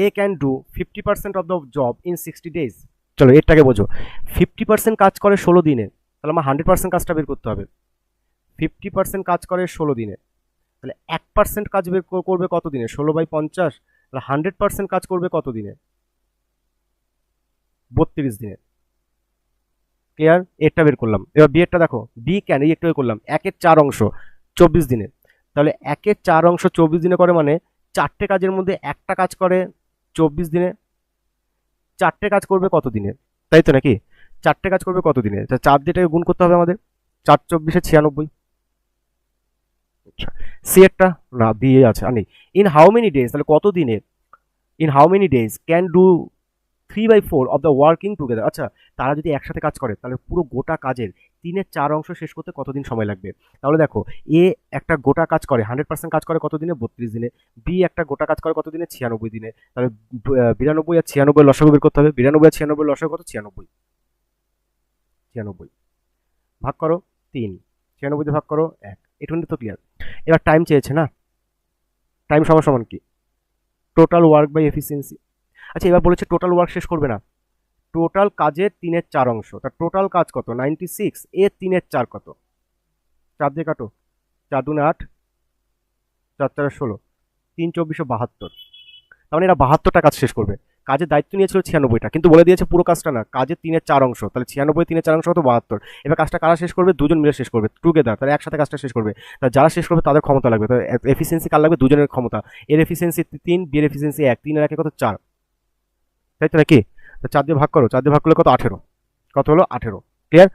A can do 50% of the job in 60 days। চলো এরটাকে বোঝো, 50% কাজ করে 16 দিনে, তাহলে আমার 100% কাজটা বের করতে হবে। 50% কাজ করে 16 দিনে, তাহলে 1% কাজ বের করবে কত দিনে? 16/50, তাহলে 100% কাজ করবে কত দিনে? 32 দিনে। ক্লিয়ার? এরটা বের করলাম। এবার বি এরটা দেখো, বি ক্যান, এই একটু করলাম, 1/4 24 দিনে, তাহলে 1/4 24 দিনে করে মানে 4টে কাজের মধ্যে একটা কাজ করে 24 দিনে, 4টে কাজ করবে কত দিনে? তাই তো নাকি? 4টে কাজ করবে কত দিনে? 4 দিয়ে গুণ করতে হবে আমাদের, 4×24 = 96। আচ্ছা, সি একটা না, বি আছে আর নেই। ইন হাউ মেনি ডেজ, তাহলে কত দিনে? In how many days can do 3/4 of the working together. আচ্ছা, তারা যদি একসাথে কাজ করে তাহলে পুরো গোটা কাজের 3/4 শেষ করতে কতদিন সময় লাগবে? তাহলে দেখো, এ একটা গোটা কাজ করে 100% কাজ করে কত দিনে? 32 দিনে। বি একটা গোটা কাজ করে কত দিনে? 96 দিনে। তাহলে 92 আর 96 লসাগু বের করতে হবে। 92 আর 96 লসাগু কত? 96। 96 ভাগ করো 3, 96 দিয়ে ভাগ করো 1। এটুকুনি তো ক্লিয়ার। এবার টাইম চেয়েছে না, টাইম সমান সমান কি? Total work by efficiency. আচ্ছা, এবার বলেছে টোটাল ওয়ার্ক শেষ করবে না, টোটাল কাজের 3/4। তার টোটাল কাজ কত? 96, এর 3/4 কত? 4 দিয়ে কাটো, 4×2 = 8, 4×4 = 16, 3×24 = 72। তার মানে এরা 72টা কাজ শেষ করবে। কাজের দায়িত্ব নিয়েছিল 96টা, কিন্তু বলে দিয়েছে পুরো কাজটা না, কাজের 3/4। তাহলে 96 3/4 কত? 72। এবার কাজটা কারা শেষ করবে? দুজন মিলে শেষ করবে, টুগেদার, তাহলে একসাথে কাজটা শেষ করবে। তাহলে যারা শেষ করবে তাদের ক্ষমতা লাগবে, তাহলে এফিসিয়েন্সি কার লাগবে? দুজনের ক্ষমতা। এর এফিসিয়েন্সি 3, বি এর এফিসিয়েন্সি 1, 3 আর 1 কত? 4। তাই তো নাকি? 4 দিয়ে ভাগ করো, 4 দিয়ে ভাগ করলে কত? 18। কত হলো? 18। ক্লিয়ার?